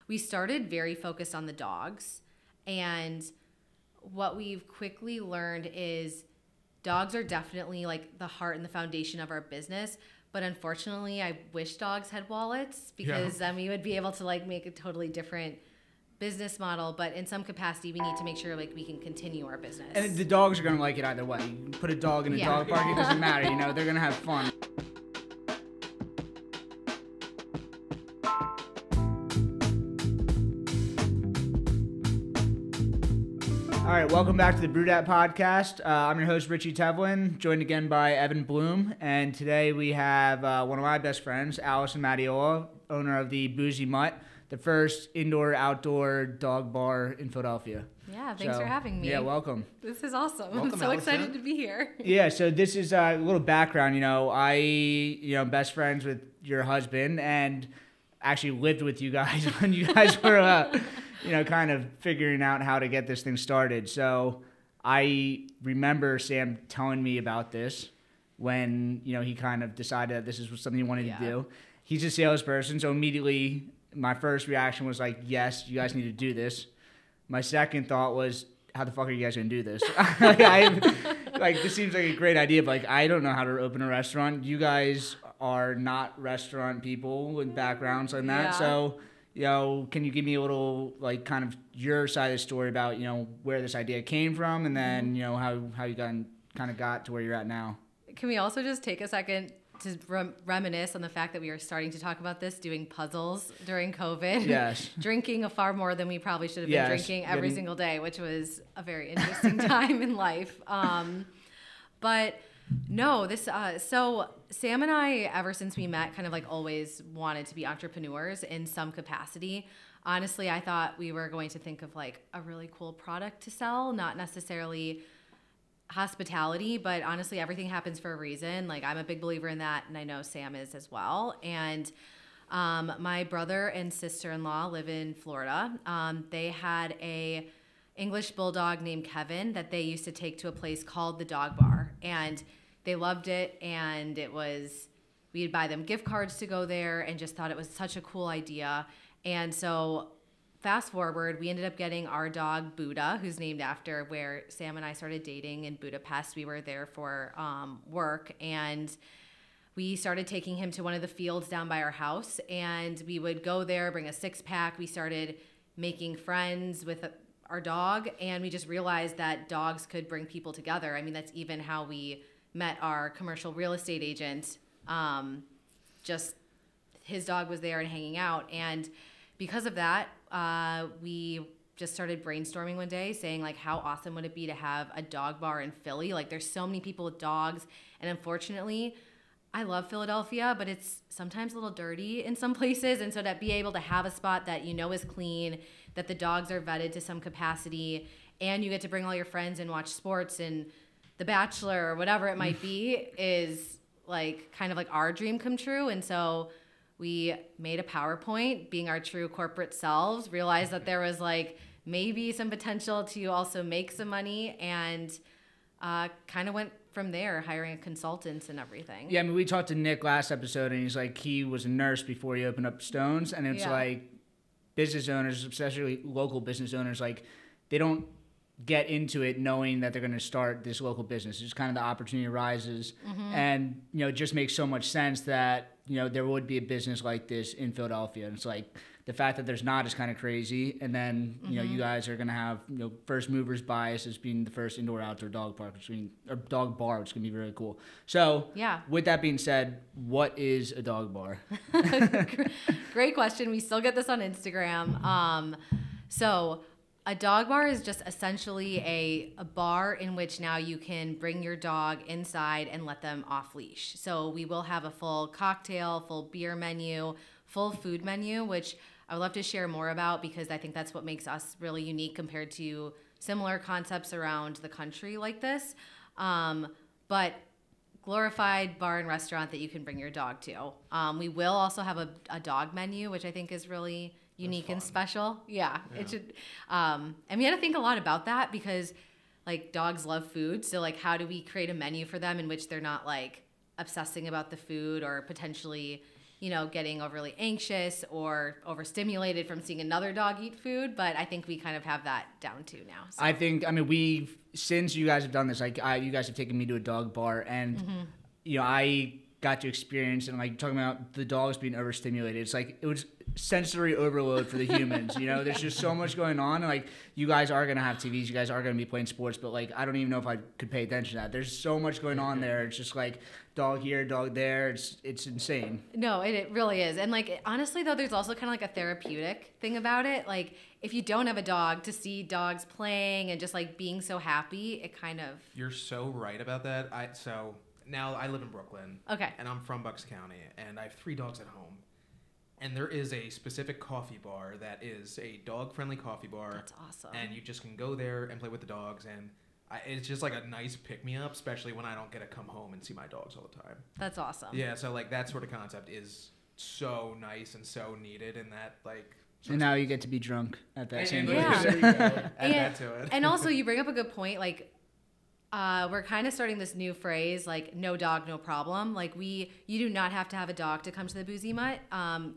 we started very focused on the dogs. And what we've quickly learned is dogs are definitely like the heart and the foundation of our business. But unfortunately, I wish dogs had wallets, because then we would be able to like make a totally different business model. But in some capacity, we need to make sure like we can continue our business. And the dogs are going to like it either way. You put a dog in a dog park, it doesn't matter, you know, they're going to have fun. All right, welcome back to the Brew Dat podcast. I'm your host, Richie Tevlin, joined again by Evan Bloom. And today we have one of my best friends, Allison Mattiola, owner of the Boozy Mutt, the first indoor-outdoor dog bar in Philadelphia. Yeah, thanks for having me. Yeah, welcome. This is awesome. Welcome, I'm so Allison. excited to be here. Yeah, so this is a little background. You know, I'm best friends with your husband and actually lived with you guys when you guys were, kind of figuring out how to get this thing started. So I remember Sam telling me about this when, he kind of decided that this is something he wanted to do. He's a salesperson, so immediately my first reaction was like, yes, you guys need to do this. My second thought was, how the fuck are you guys going to do this? This seems like a great idea, but I don't know how to open a restaurant. You guys are not restaurant people with backgrounds on that. Yeah. So, can you give me a little, kind of your side of the story about, where this idea came from and then, how you got to where you're at now? Can we also just take a second to reminisce on the fact that we are starting to talk about this, doing puzzles during COVID. Yes. Drinking far more than we probably should have been drinking every single day, which was a very interesting time in life. But no, so Sam and I, ever since we met, kind of like always wanted to be entrepreneurs in some capacity. Honestly, I thought we were going to think of like a really cool product to sell, not necessarily hospitality, but honestly, everything happens for a reason. Like, I'm a big believer in that, and I know Sam is as well. And my brother and sister-in-law live in Florida. They had a English bulldog named Kevin that they used to take to a place called the Dog Bar, and they loved it. And we'd buy them gift cards to go there, and just thought it was such a cool idea. And so fast forward, we ended up getting our dog Buddha, who's named after where Sam and I started dating in Budapest. We were there for work, and we started taking him to one of the fields down by our house, and we would go there, bring a 6-pack. We started making friends with our dog, and we just realized that dogs could bring people together. I mean, that's even how we met our commercial real estate agent. Just his dog was there and hanging out, and because of that, we just started brainstorming one day saying, like, how awesome would it be to have a dog bar in Philly? Like, there's so many people with dogs, and unfortunately, I love Philadelphia, but it's sometimes a little dirty in some places. And so to be able to have a spot that is clean, that the dogs are vetted to some capacity, and you get to bring all your friends and watch sports and The Bachelor or whatever it might be, is like kind of like our dream come true. And so we made a PowerPoint, being our true corporate selves, realized that there was like maybe some potential to also make some money, and kind of went from there, hiring consultants and everything. Yeah, I mean, we talked to Nick last episode, and he's like, he was a nurse before he opened up Stones, and it's like business owners, especially local business owners, like they don't get into it knowing that they're going to start this local business. It's just kind of the opportunity arises, and it just makes so much sense that there would be a business like this in Philadelphia. And it's like the fact that there's not is kind of crazy. And then you guys are going to have first movers bias as being the first indoor outdoor dog park, or dog bar, which is going to be really cool. So with that being said, what is a dog bar? Great question. We still get this on Instagram. So a dog bar is just essentially a bar in which now you can bring your dog inside and let them off leash. So we will have a full cocktail, full beer menu, full food menu, which I would love to share more about, because I think that's what makes us really unique compared to similar concepts around the country like this. But glorified bar and restaurant that you can bring your dog to. We will also have a dog menu, which I think is really unique and special. Yeah. It should. And we had to think a lot about that, because like dogs love food. So like, how do we create a menu for them in which they're not like obsessing about the food or potentially getting overly anxious or overstimulated from seeing another dog eat food. But I think we kind of have that down too now. So. I mean, since you guys have done this, like you guys have taken me to a dog bar, and I got to experience, and like talking about the dogs being overstimulated. It's like it was sensory overload for the humans. There's just so much going on, and like you guys are gonna have TVs, you guys are gonna be playing sports, but like I don't even know if I could pay attention to that. There's so much going on there. It's just like dog here, dog there. It's insane. No, it really is. And like honestly though, there's also kind of like a therapeutic thing about it. Like if you don't have a dog, to see dogs playing and just like being so happy, it kind of. You're so right about that. Now I live in Brooklyn. Okay. And I'm from Bucks County, and I have 3 dogs at home. And there is a specific coffee bar that is a dog-friendly coffee bar. That's awesome. And you just can go there and play with the dogs, and it's just like a nice pick-me-up, especially when I don't get to come home and see my dogs all the time. That's awesome. Yeah, so like that sort of concept is so nice and so needed, and that like. And now you get to be drunk at that same place. Yeah. There you go. Add that to it. And also, you bring up a good point. Like, we're kind of starting this new phrase, like no dog, no problem. Like you do not have to have a dog to come to the Boozy Mutt.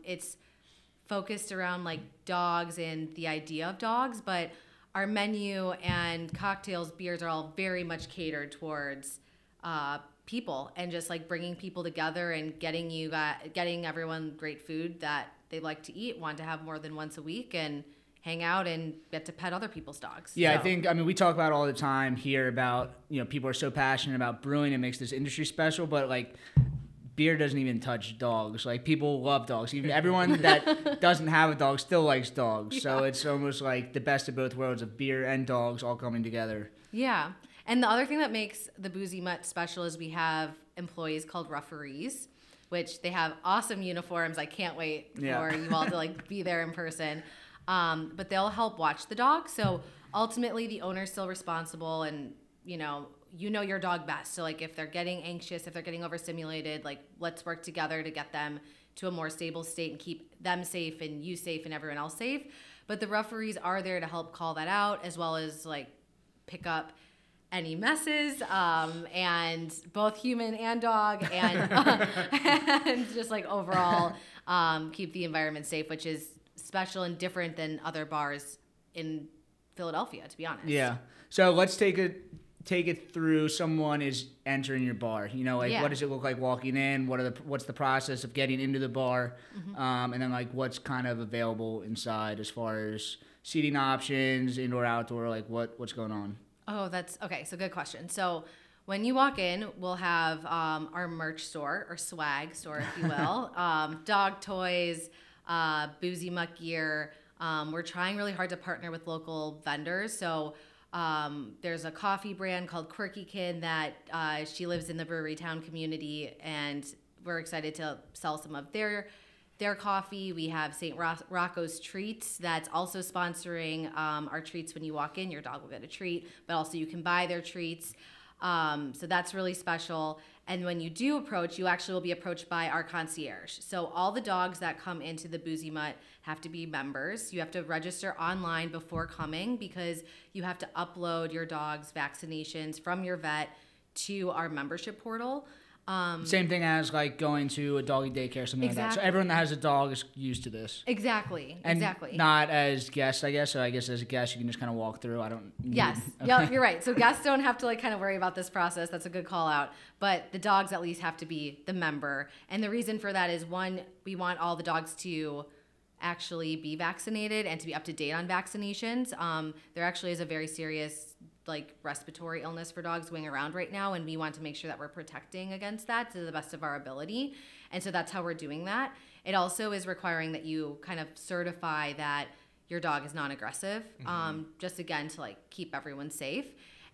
It's focused around like dogs and the idea of dogs, but our menu and cocktails, beers are all very much catered towards people, and just like bringing people together and getting everyone great food that they like to eat, want to have more than once a week, and hang out and get to pet other people's dogs. Yeah, so. We talk about all the time here about, people are so passionate about brewing. It makes this industry special, but like beer doesn't even touch dogs. Like people love dogs. Even everyone that doesn't have a dog still likes dogs. Yeah. So it's almost like the best of both worlds of beer and dogs all coming together. Yeah. And the other thing that makes the Boozy Mutt special is we have employees called referees, which they have awesome uniforms. I can't wait for you all to like be there in person. But they'll help watch the dog. So ultimately the owner's still responsible, and you know your dog best. So like if they're getting anxious, if they're getting overstimulated, like let's work together to get them to a more stable state and keep them safe and you safe and everyone else safe. But the referees are there to help call that out, as well as like pick up any messes, and both human and dog, and and just like overall keep the environment safe, which is special and different than other bars in Philadelphia, to be honest. Yeah. So let's take it through. Someone is entering your bar. What does it look like walking in? What's the process of getting into the bar? Mm-hmm. And then like what's kind of available inside as far as seating options, indoor, outdoor, like what's going on? Oh, that's okay. So good question. So when you walk in, we'll have our merch store, or swag store, if you will. Dog toys, Boozy Mutt gear. We're trying really hard to partner with local vendors. So there's a coffee brand called Quirkykin that she lives in the Brewery Town community, and we're excited to sell some of their coffee. We have St. Rocco's Treats that's also sponsoring our treats. When you walk in, your dog will get a treat, but also you can buy their treats. So that's really special. And when you do approach, you actually will be approached by our concierge. So all the dogs that come into the Boozy Mutt have to be members. You have to register online before coming, because you have to upload your dog's vaccinations from your vet to our membership portal. Same thing as like going to a doggy daycare, something like that. So everyone that has a dog is used to this. Exactly. Not as guests, I guess. So I guess as a guest, you can just kind of walk through. Yes. Okay. Yep, you're right. So guests don't have to like kind of worry about this process. That's a good call out. But the dogs at least have to be the member. And the reason for that is, one, we want all the dogs to actually be vaccinated and to be up to date on vaccinations. There actually is a very serious like respiratory illness for dogs going around right now, and we want to make sure that we're protecting against that to the best of our ability. And so that's how we're doing that. It also is requiring that you kind of certify that your dog is non-aggressive, just again to like keep everyone safe.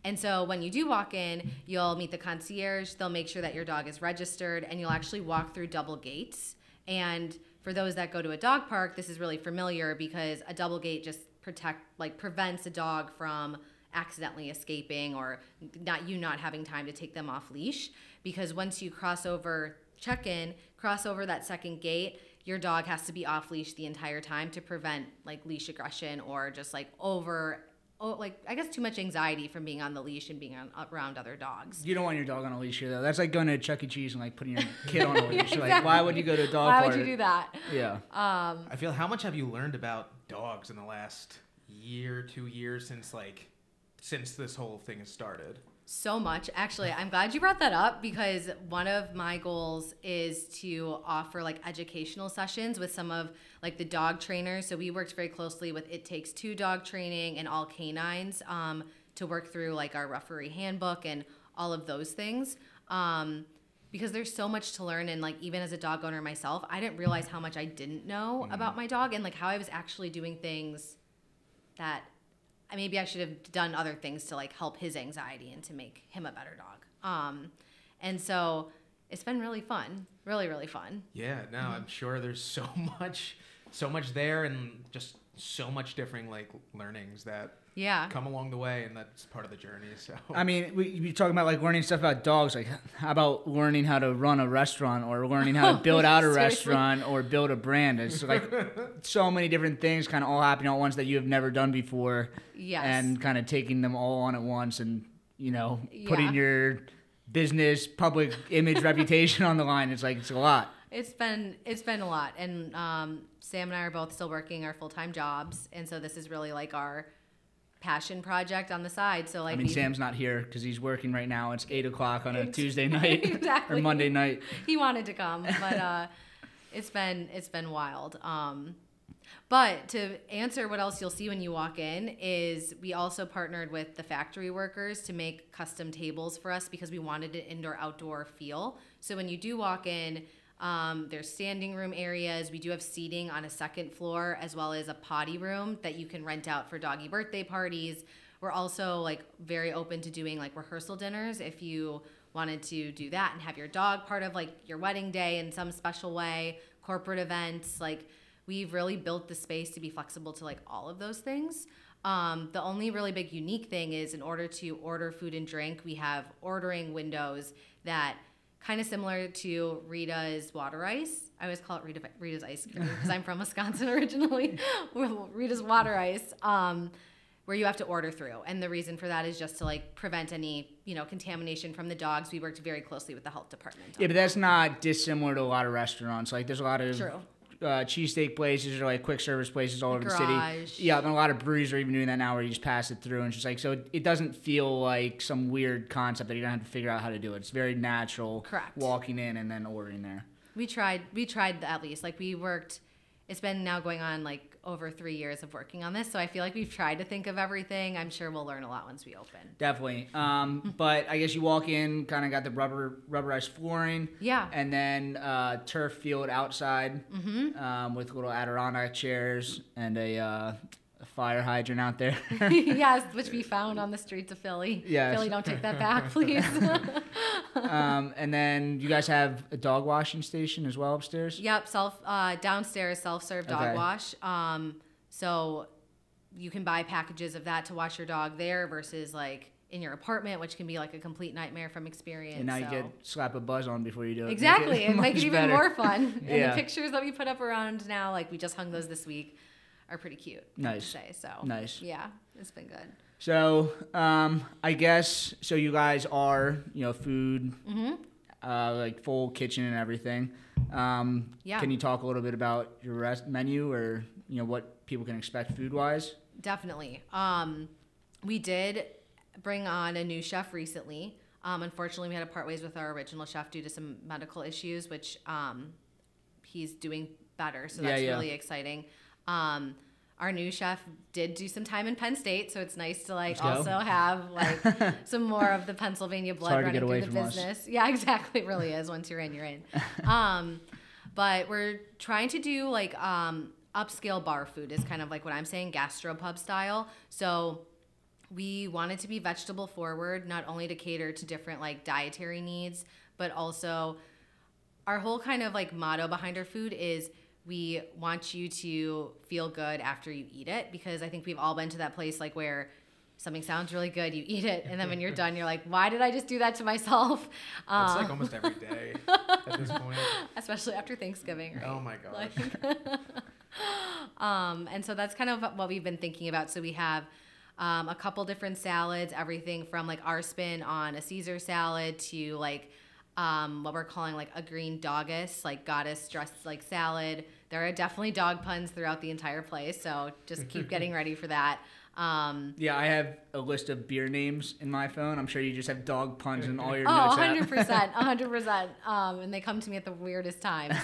And so when you do walk in, you'll meet the concierge. They'll make sure that your dog is registered, and you'll actually walk through double gates. And for those that go to a dog park, this is really familiar, because a double gate just prevents a dog from accidentally escaping, or not having time to take them off leash. Because once you cross over that second gate, your dog has to be off leash the entire time to prevent like leash aggression or just like over I guess too much anxiety from being on the leash and being around other dogs. You don't want your dog on a leash here, though. That's like going to Chuck E. Cheese and like putting your kid on a leash. Yeah, exactly. Like, why would you go to a dog Why park? would you do that? Yeah. I feel, how much have you learned about dogs in the last year, 2 years since this whole thing has started? So much. Actually, I'm glad you brought that up because one of my goals is to offer like educational sessions with some of like the dog trainers. So we worked very closely with It Takes Two dog training and all canines to work through like our referee handbook and all of those things. Because there's so much to learn, and like even as a dog owner myself, I didn't realize how much I didn't know about my dog and like how I was actually doing things that maybe I should have done other things to like help his anxiety and to make him a better dog. And so it's been really fun, really, really fun. Yeah, no, I'm sure there's so much there, and just so much different like learnings that come along the way, and that's part of the journey. So I mean, we talking about like learning stuff about dogs. Like, how about learning how to run a restaurant, or learning how to build out a restaurant, or build a brand? It's like so many different things kind of all happening at once that you have never done before. Yes. And kind of taking them all on at once, and putting your business, public image, reputation on the line. It's like, it's a lot. It's been a lot, and Sam and I are both still working our full-time jobs, and so this is really like our passion project on the side. So like, I mean, Sam's not here because he's working right now. It's 8:00 on a Tuesday night exactly. or Monday night. He wanted to come, but it's been wild. But to answer what else you'll see when you walk in is we also partnered with the factory workers to make custom tables for us because we wanted an indoor-outdoor feel. So when you do walk in, there's standing room areas. We do have seating on a second floor as well as a potty room that you can rent out for doggy birthday parties. We're also like very open to doing like rehearsal dinners if you wanted to do that and have your dog part of like your wedding day in some special way, corporate events. Like, we've really built the space to be flexible to like all of those things. The only really big unique thing is in order to order food and drink, we have ordering windows that kind of similar to Rita's water ice. I always call it Rita's ice cream because I'm from Wisconsin originally. Rita's water ice, where you have to order through. And the reason for that is just to like prevent any, contamination from the dogs. We worked very closely with the health department. Yeah, but that's not dissimilar to a lot of restaurants. Like, there's a lot of True. Cheesesteak places or like quick service places all over the city. Yeah, and a lot of breweries are even doing that now where you just pass it through, and it's just like, so it doesn't feel like some weird concept that you don't have to figure out how to do it. It's very natural. Correct. Walking in and then ordering there. We tried at least. Like, we worked, it's been now going on like over 3 years of working on this, so I feel like we've tried to think of everything. I'm sure we'll learn a lot once we open. Definitely. But I guess you walk in, kind of got the rubberized flooring. Yeah. And then turf field outside with little Adirondack chairs and a fire hydrant out there. Yes, which we found on the streets of Philly. Yes. Philly, don't take that back, please. And then you guys have a dog washing station as well upstairs? Yep, downstairs self-serve dog wash. So you can buy packages of that to wash your dog there versus like in your apartment, which can be like a complete nightmare from experience. And now you get slap a buzz on before you do it. Exactly, and make it even more fun. And Yeah. the pictures that we put up around now, like we just hung those this week, are pretty cute. Nice. I have to say. So nice. Yeah, it's been good. So I guess you guys are food, like full kitchen and everything. Yeah. Can you talk a little bit about your menu or what people can expect food wise? Definitely. We did bring on a new chef recently. Unfortunately, we had to part ways with our original chef due to some medical issues, which he's doing better. So that's really exciting. Our new chef did do some time in Penn State, so it's nice to like also have like some more of the Pennsylvania blood running through the business. Us. Yeah, exactly. It really is. Once you're in, you're in. But we're trying to do like upscale bar food is kind of like what I'm saying, gastropub style. So we wanted to be vegetable forward, not only to cater to different like dietary needs, but also our whole kind of like motto behind our food is we want you to feel good after you eat it, because I think we've all been to that place like where something sounds really good, you eat it, and then when you're done, you're like, why did I just do that to myself? It's like almost every day at this point. Especially after Thanksgiving, right? Oh my gosh. And so that's kind of what we've been thinking about. So we have A couple different salads, everything from like our spin on a Caesar salad to like what we're calling like a green doggess, like goddess dressed like salad. There are definitely dog puns throughout the entire place, so just keep getting ready for that. Yeah, I have a list of beer names in my phone. I'm sure you just have dog puns in all your notes. Oh, 100%, 100%. And they come to me at the weirdest times.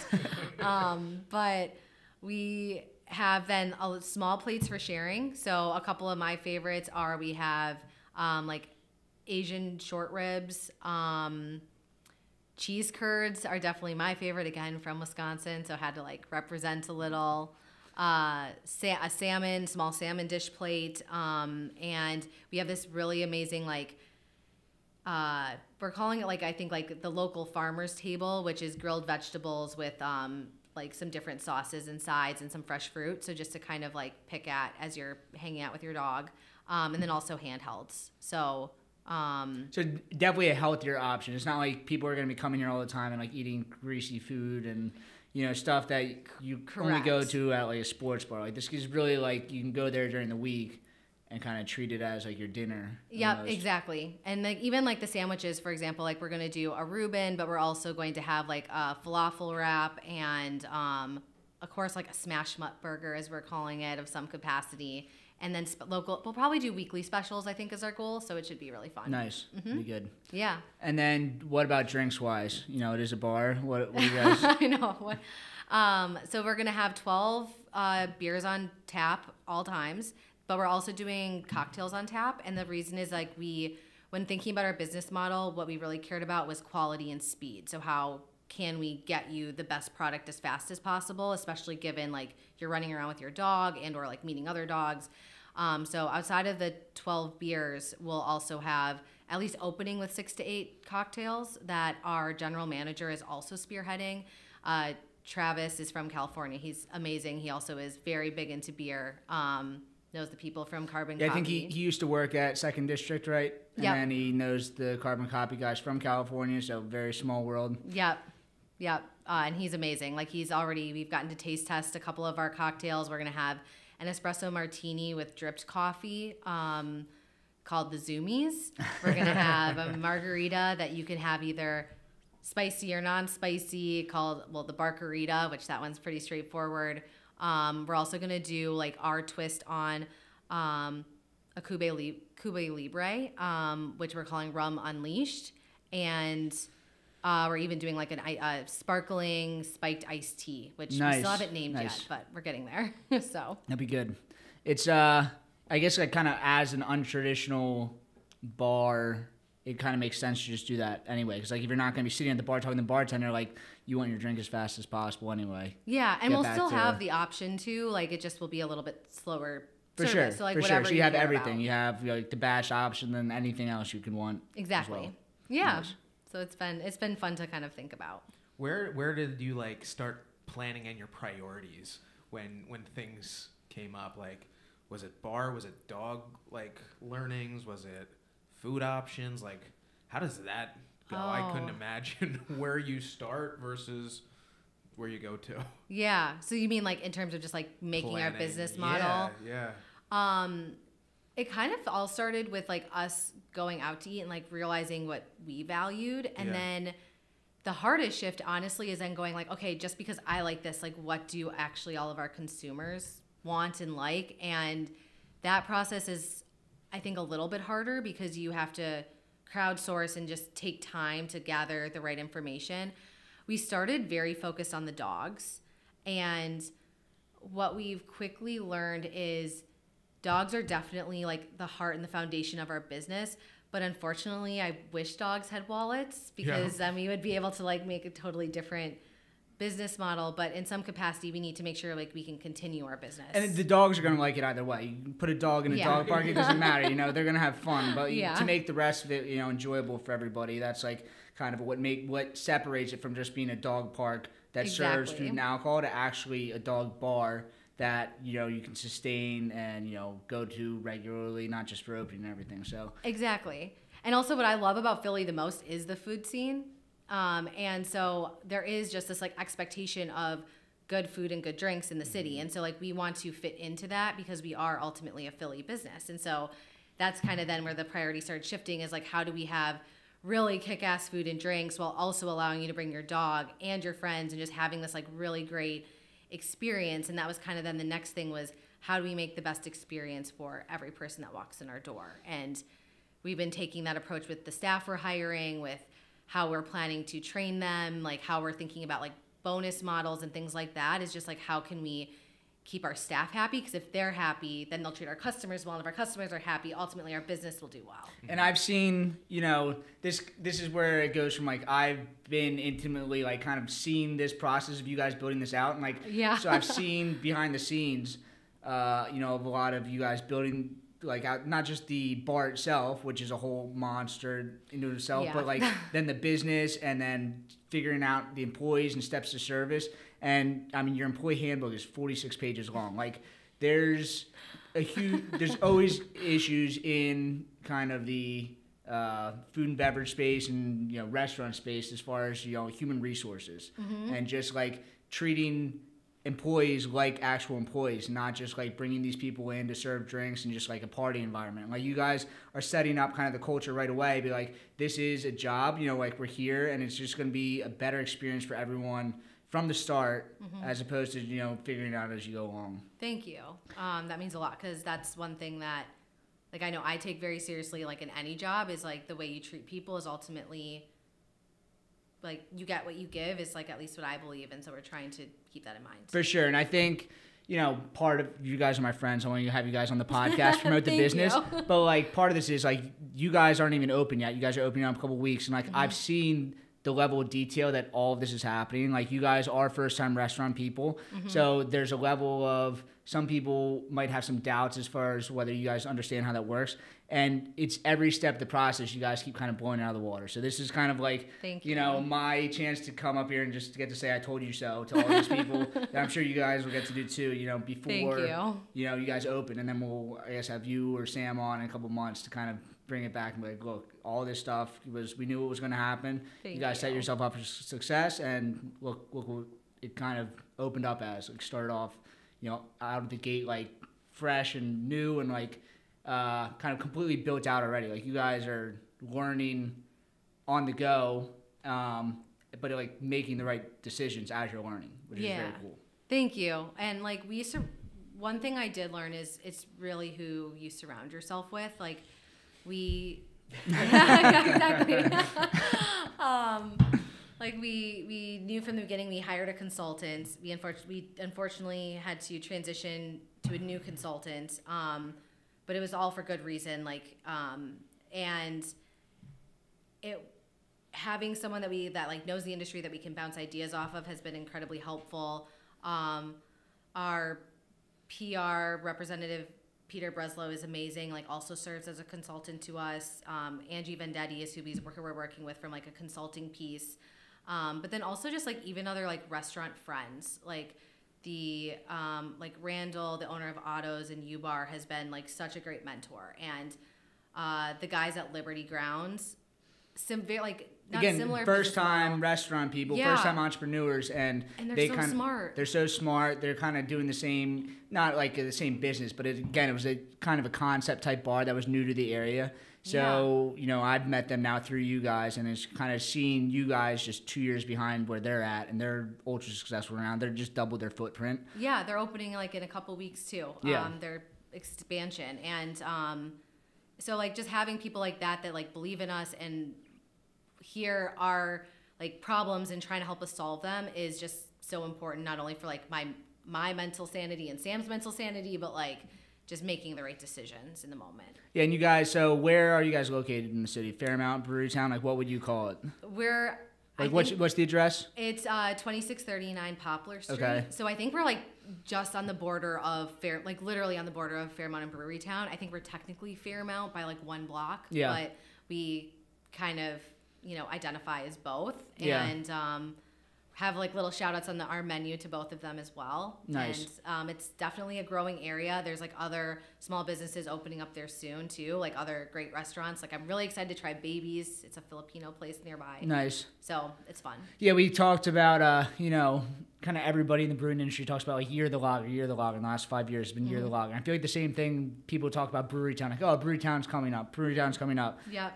But we have then small plates for sharing. So a couple of my favorites are we have like Asian short ribs. Cheese curds are definitely my favorite, again, from Wisconsin. So had to like represent a little. A small salmon dish plate, and we have this really amazing like we're calling it like I think like the local farmer's table, which is grilled vegetables with like some different sauces and sides and some fresh fruit, so just to kind of like pick at as you're hanging out with your dog, and then also handhelds. So definitely a healthier option. It's not like people are going to be coming here all the time and like eating greasy food and stuff that you only go to at like a sports bar. Like this is really like you can go there during the week and kind of treat it as like your dinner. Yep, almost. Exactly. And like even like the sandwiches, for example, like we're going to do a Reuben, but we're also going to have like a falafel wrap and of course like a smash mutt burger, as we're calling it, of some capacity. And then we'll probably do weekly specials, I think, is our goal. So it should be really fun. Nice. Mm-hmm. Be good. Yeah. And then what about drinks-wise? It is a bar. What do you guys... I know. So we're going to have 12 beers on tap all times. But we're also doing cocktails on tap. And the reason is like when thinking about our business model, what we really cared about was quality and speed. So how can we get you the best product as fast as possible, especially given like you're running around with your dog and or like meeting other dogs. So outside of the 12 beers, we'll also have at least opening with 6 to 8 cocktails that our general manager is also spearheading. Travis is from California. He's amazing. He also is very big into beer. Knows the people from Carbon Copy. I think he used to work at 2nd District, right? And then he knows the Carbon Copy guys from California, so very small world. Yep. And he's amazing. Like we've gotten to taste test a couple of our cocktails. We're going to have an espresso martini with dripped coffee called the Zoomies. We're going to have a margarita that you can have either spicy or non-spicy called, the Barcarita, which that one's pretty straightforward. We're also going to do like our twist on a Cube Libre, which we're calling Rum Unleashed. And we're even doing like a sparkling spiked iced tea, which we still haven't named yet, but we're getting there. So that'd be good. It's I guess like kind of as an untraditional bar, it kind of makes sense to just do that anyway. Because like if you're not going to be sitting at the bar talking to the bartender, like you want your drink as fast as possible anyway. Yeah, and we'll still have the option to like it just will be a little bit slower. For service. sure, so like for whatever sure. So you have everything. About. You have like the bash option, then anything else you can want. Exactly. As well. Yeah. Nice. So it's been fun to kind of think about. Where did you like start planning in your priorities when things came up? Like, was it bar? Was it dog like learnings? Was it food options? Like, how does that go? I couldn't imagine where you start versus where you go to. Yeah. So you mean like in terms of just like making our business model? Yeah. It kind of all started with like us going out to eat and like realizing what we valued. And then the hardest shift, honestly, is then going like, okay, just because I like this, like what do actually all of our consumers want and like? And that process is, I think, a little bit harder because you have to crowdsource and just take time to gather the right information. We started very focused on the dogs. And what we've quickly learned is dogs are definitely like the heart and the foundation of our business. But unfortunately, I wish dogs had wallets because then we would be able to like make a totally different business model. But in some capacity, we need to make sure like we can continue our business. And the dogs are going to like it either way. You put a dog in a dog park, it doesn't matter. They're going to have fun. But to make the rest of it, enjoyable for everybody, that's like kind of what separates it from just being a dog park that serves food and alcohol to actually a dog bar that you can sustain and go to regularly, not just for opening and everything. So exactly. And also what I love about Philly the most is the food scene. And so there is just this like expectation of good food and good drinks in the city. And so like we want to fit into that because we are ultimately a Philly business. And so that's kind of then where the priority started shifting, is like, how do we have really kick-ass food and drinks while also allowing you to bring your dog and your friends and just having this like really great experience. And that was kind of then the next thing was, how do we make the best experience for every person that walks in our door? And we've been taking that approach with the staff we're hiring, with how we're planning to train them, like how we're thinking about like bonus models and things like that. Is just like, how can we keep our staff happy? Because if they're happy, then they'll treat our customers well. And if our customers are happy, ultimately our business will do well. And I've seen, this is where it goes from like, I've been intimately like kind of seen this process of you guys building this out. And like, so I've seen behind the scenes, of a lot of you guys building like out, not just the bar itself, which is a whole monster into itself, but like then the business, and then figuring out the employees and steps to service. And I mean, your employee handbook is 46 pages long. Like there's always issues in kind of the food and beverage space and, restaurant space as far as, human resources, and just like treating employees like actual employees, not just like bringing these people in to serve drinks and just like a party environment. Like you guys are setting up kind of the culture right away, be like, this is a job, like we're here and it's just going to be a better experience for everyone from the start, as opposed to, figuring it out as you go along. Thank you. That means a lot, because that's one thing that like I know I take very seriously, like in any job, is like the way you treat people is ultimately like you get what you give, is like at least what I believe. And so we're trying to keep that in mind. For sure. And I think, part of, you guys are my friends. I want to have you guys on the podcast, promote the business. But like part of this is like, you guys aren't even open yet. You guys are opening up a couple weeks. And like, I've seen the level of detail that all of this is happening. Like you guys are first time restaurant people. So there's a level of, some people might have some doubts as far as whether you guys understand how that works. And it's every step of the process, you guys keep kind of blowing it out of the water. So this is kind of like, my chance to come up here and just get to say, I told you so to all these people that I'm sure you guys will get to do too, before, you guys open. And then we'll, I guess, have you or Sam on in a couple months to kind of bring it back and be like, look, all this stuff we knew it was going to happen. You guys set yourself up for success, and look what it kind of opened up as. Like started off, out of the gate, like fresh and new, and like kind of completely built out already. Like you guys are learning on the go, but like making the right decisions as you're learning, which is very cool. Thank you. And like one thing I did learn is it's really who you surround yourself with. Like exactly. Like we knew from the beginning, we hired a consultant. We unfortunately had to transition to a new consultant, but it was all for good reason. Like, and having someone that like knows the industry that we can bounce ideas off of has been incredibly helpful. Our PR representative, Peter Breslow, is amazing, like also serves as a consultant to us. Angie Vendetti is who we're working with from like a consulting piece. But then also just like even other like restaurant friends, like the like Randall, the owner of Otto's and U-Bar, has been like such a great mentor. And the guys at Liberty Grounds, first time restaurant people, first time entrepreneurs, and they're so smart. They're so smart. They're kind of doing the same, not like the same business, but it was a kind of a concept type bar that was new to the area. So, I've met them now through you guys, and it's kind of seeing you guys just 2 years behind where they're at, and they're ultra successful now. They're just doubled their footprint. Yeah, they're opening like in a couple weeks too. Their expansion. And so like just having people like that like believe in us and hear our like problems and trying to help us solve them is just so important, not only for like my mental sanity and Sam's mental sanity, but like just making the right decisions in the moment. Yeah, and you guys, so where are you guys located in the city? Fairmount, Brewery Town, like what would you call it? What's the address? It's 2639 Poplar Street. Okay. So I think we're like just on the border of literally on the border of Fairmount and Brewery Town. I think we're technically Fairmount by like one block, but we kind of identify as both. And have like little shout outs on our menu to both of them as well. Nice. And it's definitely a growing area. There's like other small businesses opening up there soon too, like other great restaurants. Like I'm really excited to try Babies. It's a Filipino place nearby. Nice. So it's fun. Yeah, we talked about, kind of everybody in the brewing industry talks about like year of the lager. In the last 5 years has been year of the lager. I feel like the same thing people talk about Brewery Town. Like, oh, Brewery Town's coming up. Yeah.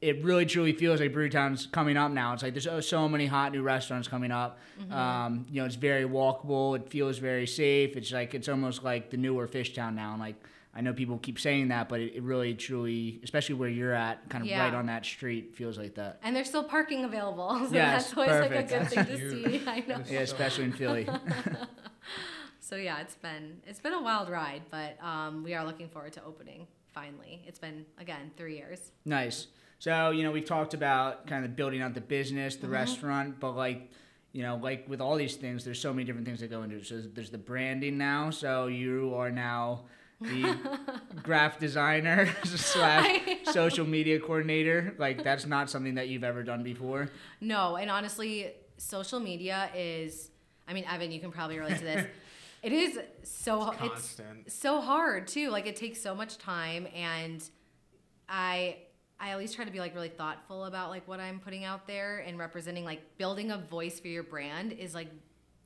It really truly feels like Brewery Town's coming up now. It's like there's so many hot new restaurants coming up. It's very walkable. It feels very safe. It's almost like the newer Fishtown now. And like I know people keep saying that, but it really truly, especially where you're at, kind of right on that street, feels like that. And there's still parking available. So yes, that's always perfect. like a good thing to see. I know. Yeah, especially in Philly. So yeah, it's been a wild ride, but we are looking forward to opening finally. It's been, again, 3 years. Nice. So, we've talked about kind of building out the business, the restaurant, but like with all these things, there's so many different things that go into it. So there's the branding now. So you are now the graphic designer / social media coordinator. Like that's not something that you've ever done before. No, and honestly, social media is, I mean, Evan, you can probably relate to this. It is it's so hard too. Like it takes so much time, and I at least try to be like really thoughtful about like what I'm putting out there and representing. Like building a voice for your brand is like,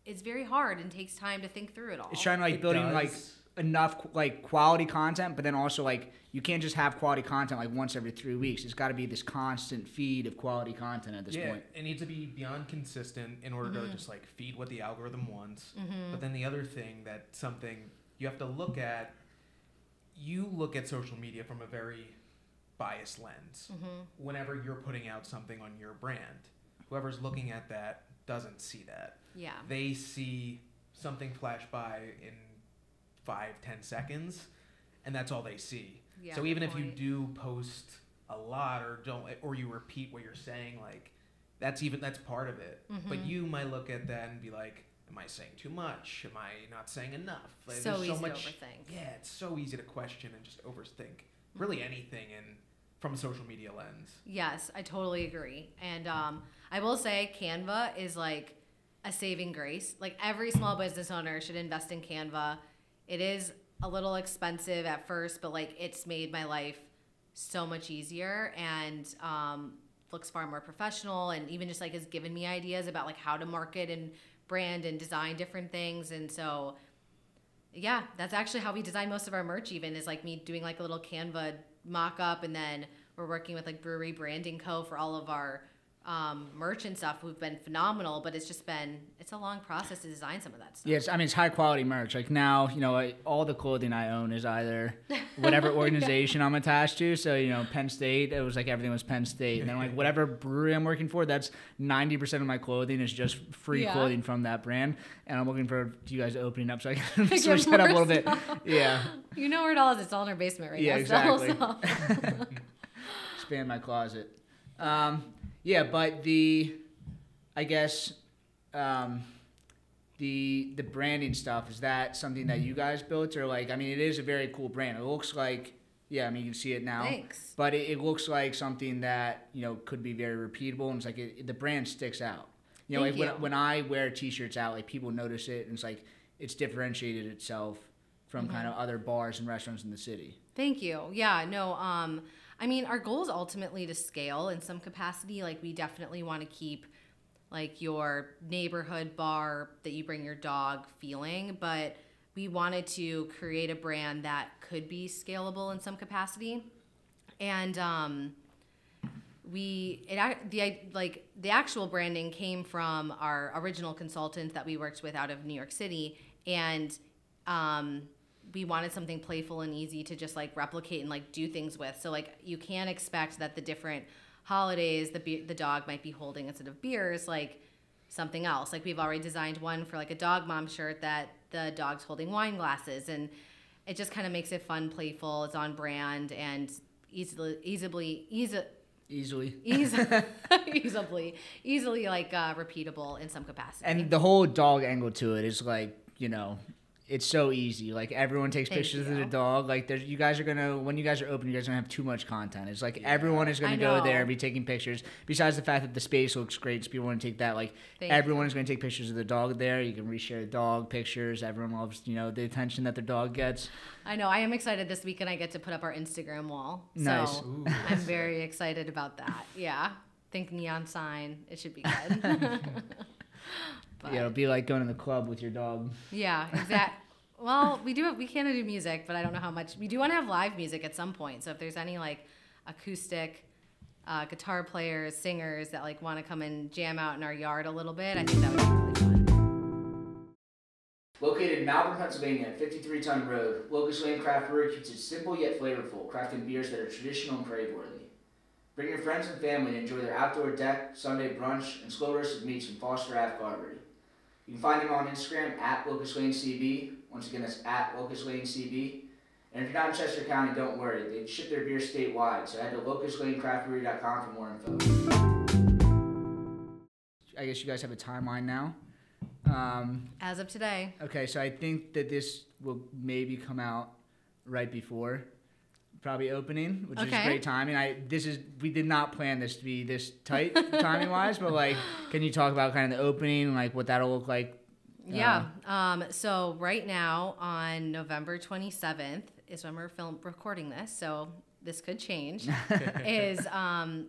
it's very hard and takes time to think through it all. It's trying to like building like enough like quality content, but then also like you can't just have quality content like once every 3 weeks. It's got to be this constant feed of quality content at this point. It needs to be beyond consistent in order to just like feed what the algorithm wants. But then the other thing that's something you have to look at, you look at social media from a very biased lens whenever you're putting out something on your brand. Whoever's looking at that doesn't see that. Yeah. They see something flash by in 5-10 seconds, and that's all they see. Yeah, so even if you do post a lot or you repeat what you're saying, like that's part of it. But you might look at that and be like, am I saying too much? Am I not saying enough? Like, so easy to overthink. Yeah, it's so easy to question and just overthink really anything from a social media lens. Yes, I totally agree. And I will say Canva is like a saving grace. Like every small business owner should invest in Canva. It is a little expensive at first, but like it's made my life so much easier and looks far more professional, and even just like has given me ideas about like how to market and brand and design different things. And so yeah, that's actually how we design most of our merch, even is like me doing like a little Canva mock-up, and then we're working with like Brewery Branding Co. for all of our merch and stuff, who've been phenomenal, but it's a long process to design some of that stuff. Yes, I mean, it's high quality merch. Like now, all the clothing I own is either whatever organization I'm attached to. So, Penn State, it was like everything was Penn State. And then like whatever brewery I'm working for, that's 90% of my clothing is just free clothing from that brand. And I'm looking for you guys opening up so I can switch that up a little bit. Yeah. You know where it all is. It's all in our basement right now. Yeah, exactly. Expand my closet. Yeah, but the branding stuff, is that something that you guys built, or like, I mean, it is a very cool brand. It looks like, you can see it now. Thanks. But it looks like something that, could be very repeatable, and it's like the brand sticks out. When I wear t-shirts out, like people notice it, and it's like it's differentiated itself from kind of other bars and restaurants in the city. Thank you. Yeah, no, I mean, our goal is ultimately to scale in some capacity. Like, we definitely want to keep, like, your neighborhood bar that you bring your dog feeling, but we wanted to create a brand that could be scalable in some capacity. And the actual branding came from our original consultant that we worked with out of New York City, and we wanted something playful and easy to just like replicate and like do things with. So like you can't expect that the different holidays the dog might be holding instead of beers, like something else. Like we've already designed one for like a dog mom shirt that the dog's holding wine glasses, and it just kind of makes it fun, playful. It's on brand and easily like repeatable in some capacity. And the whole dog angle to it is like, it's so easy. Like everyone takes pictures of their dog. Like you guys are gonna, when you guys are open, you guys are gonna have too much content. It's like everyone is gonna go there and be taking pictures. Besides the fact that the space looks great, so people want to take that. Like everyone is gonna take pictures of their dog there. You can reshare dog pictures. Everyone loves, you know, the attention that their dog gets. I know. I am excited this weekend. I get to put up our Instagram wall. Nice. So I'm very excited about that. Yeah. Think neon sign. It should be good. Yeah, it'll be like going to the club with your dog. Yeah, exactly. Well, we can't do music, but I don't know how much. We do want to have live music at some point. So if there's any like acoustic guitar players, singers that like want to come and jam out in our yard a little bit, I think that would be really fun. Located in Malvern, Pennsylvania, at 53 Ton Road, Locust Lane Craft Brewery keeps it simple yet flavorful, crafting beers that are traditional and crave-worthy. Bring your friends and family to enjoy their outdoor deck, Sunday brunch, and slow-roasted meats from Foster Ave Carvery. You can find them on Instagram at Locust Lane CB. Once again, that's at Locust Lane CB. And if you're not in Chester County, don't worry. They ship their beer statewide, so head to locustlanecraftbrewery.com for more info. I guess you guys have a timeline now. As of today. Okay, so I think that this will maybe come out right before probably opening, which is great timing. We did not plan this to be this tight timing wise, but like, can you talk about kind of the opening and like what that'll look like? Yeah. So right now on November 27th is when we're recording this. So this could change.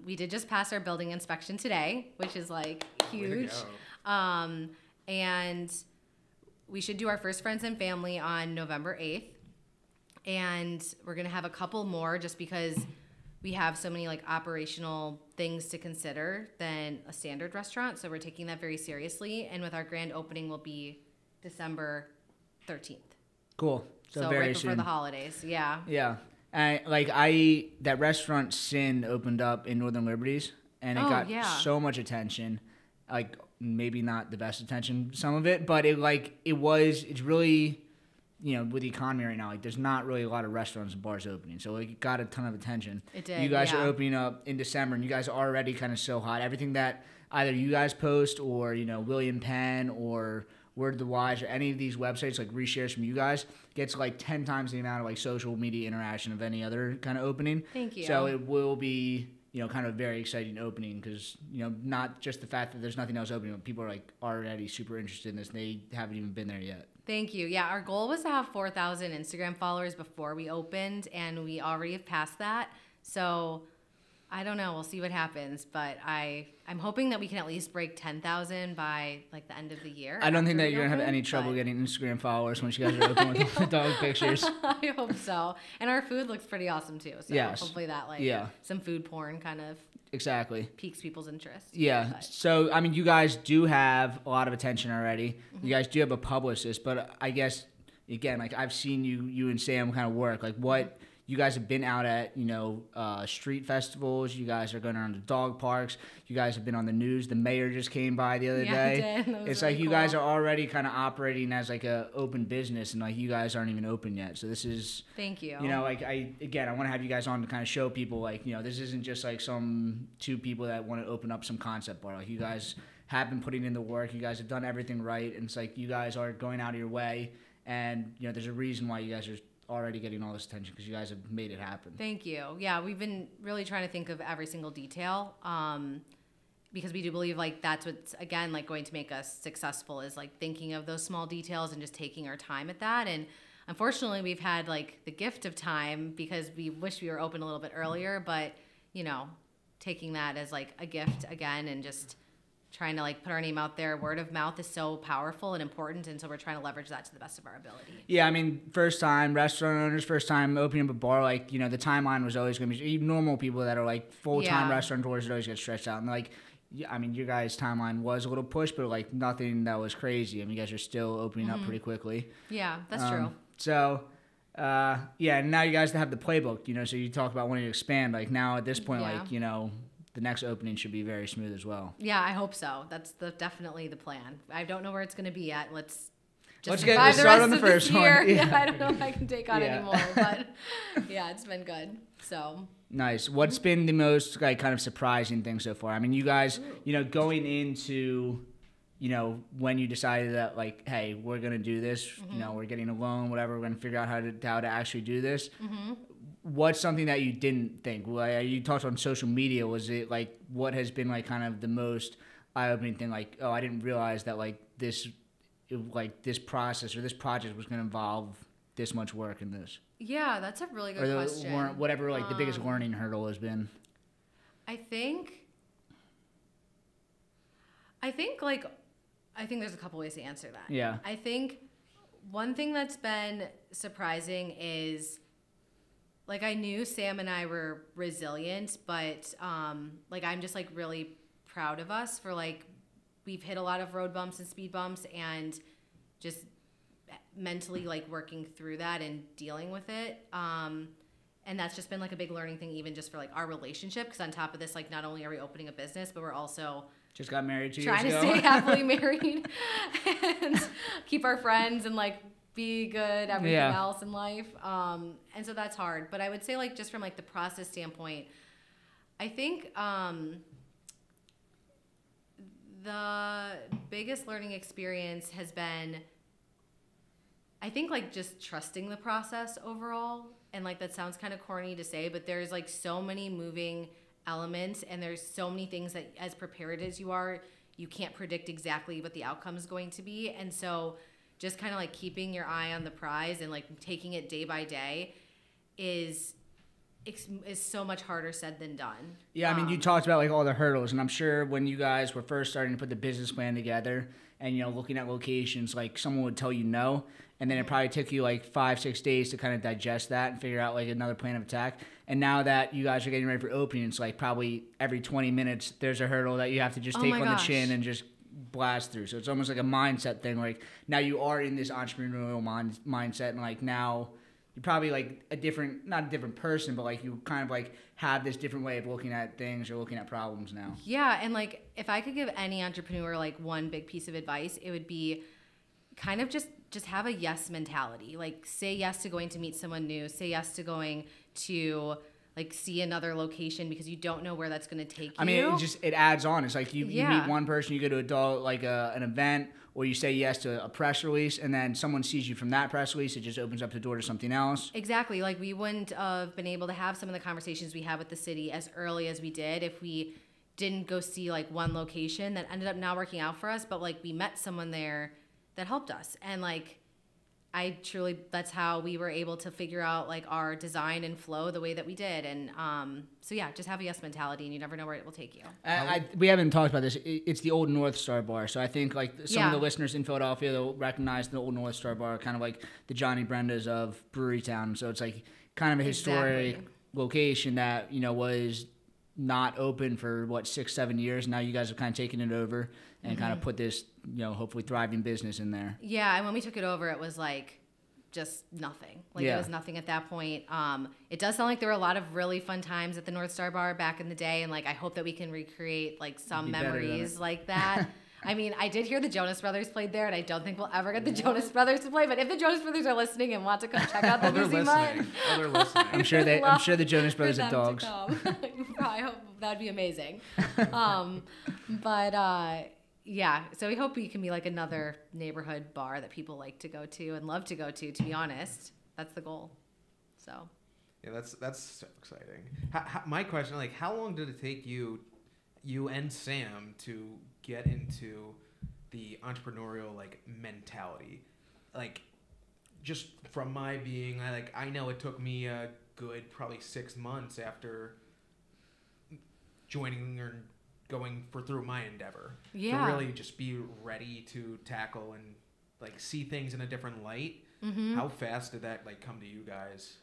We did just pass our building inspection today, which is like huge. And we should do our first friends and family on November 8th. And we're going to have a couple more just because we have so many like operational things to consider than a standard restaurant. So we're taking that very seriously. And with our grand opening will be December 13th. Cool. So very right before soon. The holidays. Yeah. Yeah. And that restaurant Sin opened up in Northern Liberties and it got so much attention. Like maybe not the best attention, some of it, but it's really, you know, with the economy right now, like there's not really a lot of restaurants and bars opening, so like it got a ton of attention. It did. You guys are opening up in December, and you guys are already kind of so hot. Everything that either you guys post or you know William Penn or Word the Wise or any of these websites like reshares from you guys gets like 10 times the amount of like social media interaction of any other kind of opening. Thank you. So it will be, you know, kind of a very exciting opening because, you know, not just the fact that there's nothing else opening, but people are like already super interested in this and they haven't even been there yet. Thank you. Yeah, our goal was to have 4,000 Instagram followers before we opened, and we already have passed that. So I don't know. We'll see what happens, but I'm hoping that we can at least break 10,000 by like the end of the year. I don't think that you're gonna have any trouble getting Instagram followers once you guys are open with the dog pictures. I hope so. And our food looks pretty awesome too. So hopefully that some food porn kind of piques people's interest. Yeah. But. So I mean, you guys do have a lot of attention already. Mm-hmm. You guys do have a publicist, but I guess again, like I've seen you and Sam kind of work. Like what. You guys have been out at, you know, street festivals. You guys are going around to dog parks. You guys have been on the news. The mayor just came by the other day. It's really like you guys are already kind of operating as like a open business, and like you guys aren't even open yet. So this is. Thank you. You know, like I want to have you guys on to kind of show people like, you know, this isn't just like some two people that want to open up some concept bar. Like you guys have been putting in the work. You guys have done everything right, and it's like you guys are going out of your way, and you know, there's a reason why you guys are already getting all this attention because you guys have made it happen. Thank you. Yeah, we've been really trying to think of every single detail because we do believe like that's what's again like going to make us successful is like thinking of those small details and just taking our time at that. And unfortunately, we've had like the gift of time because we wish we were open a little bit earlier, but you know, taking that as like a gift again and just trying to like put our name out there. Word of mouth is so powerful and important, and so we're trying to leverage that to the best of our ability. Yeah, I mean, first time restaurant owners, first time opening up a bar, like, you know, the timeline was always going to be, even normal people that are like full-time restaurateurs would always get stretched out. And like, I mean, your guys' timeline was a little pushed, but like nothing that was crazy. I mean, you guys are still opening up pretty quickly. Yeah, that's true. So, yeah, and now you guys have the playbook, you know, so you talk about wanting to expand. Like now at this point, like, you know, the next opening should be very smooth as well. Yeah, I hope so. That's definitely the plan. I don't know where it's going to be yet. Let's start on the first one. Yeah, I don't know if I can take on anymore, but yeah, it's been good. So nice. What's been the most like kind of surprising thing so far? I mean, you guys, you know, going into you know, when you decided that, like, hey, we're going to do this, you know, we're getting a loan, whatever, we're going to figure out how to actually do this. What's something that you didn't think? Well, you talked on social media. Was it, like, what has been, like, kind of the most eye-opening thing? Like, oh, I didn't realize that, like, this process or this project was going to involve this much work in this. Yeah, that's a really good question. Whatever, like, the biggest learning hurdle has been. I think there's a couple ways to answer that. Yeah. I think one thing that's been surprising is, like, I knew Sam and I were resilient, but like, I'm just, like, really proud of us for, like, we've hit a lot of road bumps and speed bumps, and just mentally, like, working through that and dealing with it. And that's just been, like, a big learning thing, even just for, like, our relationship. Because on top of this, like, not only are we opening a business, but we're also just got married 2 years trying ago. to stay happily married and keep our friends and, like, be good, everything else in life. And so that's hard. But I would say, like, just from, like, the process standpoint, I think the biggest learning experience has been, I think, like, just trusting the process overall. And, like, that sounds kind of corny to say, but there's, like, so many moving elements, and there's so many things that, as prepared as you are, you can't predict exactly what the outcome is going to be. And so just kind of, like, keeping your eye on the prize and, like, taking it day by day is so much harder said than done. Yeah, I mean, you talked about, like, all the hurdles, and I'm sure when you guys were first starting to put the business plan together and, you know, looking at locations, like, someone would tell you no, and then it probably took you, like, 5-6 days to kind of digest that and figure out, like, another plan of attack. And now that you guys are getting ready for opening, it's like probably every 20 minutes there's a hurdle that you have to just take on the chin and just blast through. So it's almost like a mindset thing. Like, now you are in this entrepreneurial mindset, and, like, now you're probably, like, not a different person, but, like, you kind of, like, have this different way of looking at things or looking at problems now. Yeah, and, like, if I could give any entrepreneur, like, one big piece of advice, it would be kind of just have a yes mentality. Like, say yes to going to meet someone new. Say yes to going to, like, see another location, because you don't know where that's going to take you. I mean, it adds on. It's like you meet one person, you go to an event, or you say yes to a press release, and then someone sees you from that press release. It just opens up the door to something else. Exactly. Like, we wouldn't have been able to have some of the conversations we had with the city as early as we did if we didn't go see, like, one location that ended up not working out for us, but, like, we met someone there that helped us. And, like, that's how we were able to figure out, like, our design and flow the way that we did. And so yeah, just have a yes mentality, and you never know where it will take you. We haven't talked about this. It's the old North Star Bar. So I think, like, some of the listeners in Philadelphia, they'll recognize the old North Star Bar, kind of like the Johnny Brenda's of Brewery Town. So it's, like, kind of a historic location that, you know, was not open for 6-7 years. Now you guys have kind of taken it over and kind of put this, you know, hopefully thriving business in there. Yeah, and when we took it over, it was, like, just nothing. Like, it was nothing at that point. It does sound like there were a lot of really fun times at the North Star Bar back in the day, and, like, I hope that we can recreate, like, some memories like that. I mean, I did hear the Jonas Brothers played there, and I don't think we'll ever get the Jonas Brothers to play. But if the Jonas Brothers are listening and want to come check out the Boozy Mutt, they're listening. I'm sure the Jonas Brothers have dogs. I hope that'd be amazing. Yeah, so we hope we can be, like, another neighborhood bar that people like to go to and love to go to be honest. That's the goal. So. Yeah, that's so exciting. My question, like, how long did it take you and Sam to get into the entrepreneurial, like, mentality? Like, just from my being, I know it took me a good probably 6 months after joining or going through my endeavor to really just be ready to tackle and, like, see things in a different light. How fast did that, like, come to you guys?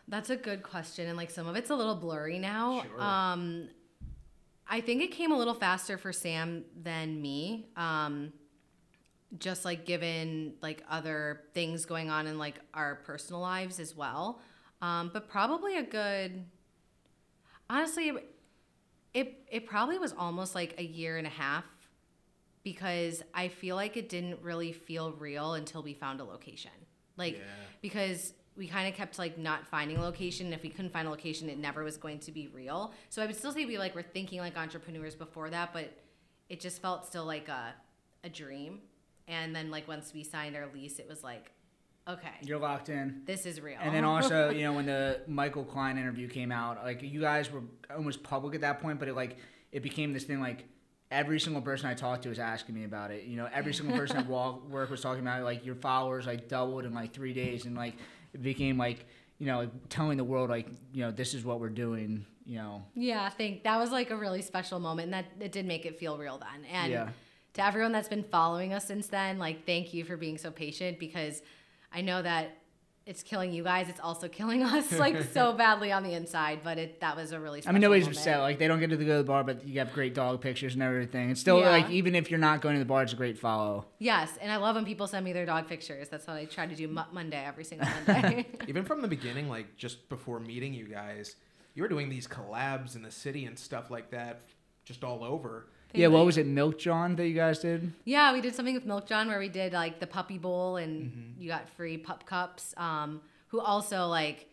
That's a good question, and, like, some of it's a little blurry now. Sure. I think it came a little faster for Sam than me, just, like, given, like, other things going on in, like, our personal lives as well. But probably honestly, it probably was almost, like, a year and a half, because I feel like it didn't really feel real until we found a location. Like, because we kind of kept, like, not finding a location. And if we couldn't find a location, it never was going to be real. So I would still say we, like, were thinking like entrepreneurs before that, but it just felt still like a dream. And then like once we signed our lease, it was like, okay, you're locked in. This is real. And then also, you know, when the Michael Klein interview came out, like you guys were almost public at that point, but it became this thing like every single person I talked to was asking me about it. You know, every single person at work was talking about it. Like your followers like doubled in like 3 days, and like it became like, you know, telling the world like, you know, this is what we're doing. You know. Yeah, I think that was like a really special moment, and that it did make it feel real then. And to everyone that's been following us since then, like thank you for being so patient, because I know that it's killing you guys. It's also killing us like so badly on the inside, but that was a really special nobody's moment. upset. Like they don't get to go to the bar, but you have great dog pictures and everything. It's still like, even if you're not going to the bar, it's a great follow. Yes. And I love when people send me their dog pictures. That's what I try to do Monday, every single Monday. Even from the beginning, like just before meeting you guys, you were doing these collabs in the city and stuff like that just all over. Yeah, what was it, Milk John that you guys did? Yeah, we did something with Milk John where we did like the puppy bowl, and you got free pup cups. Who also like,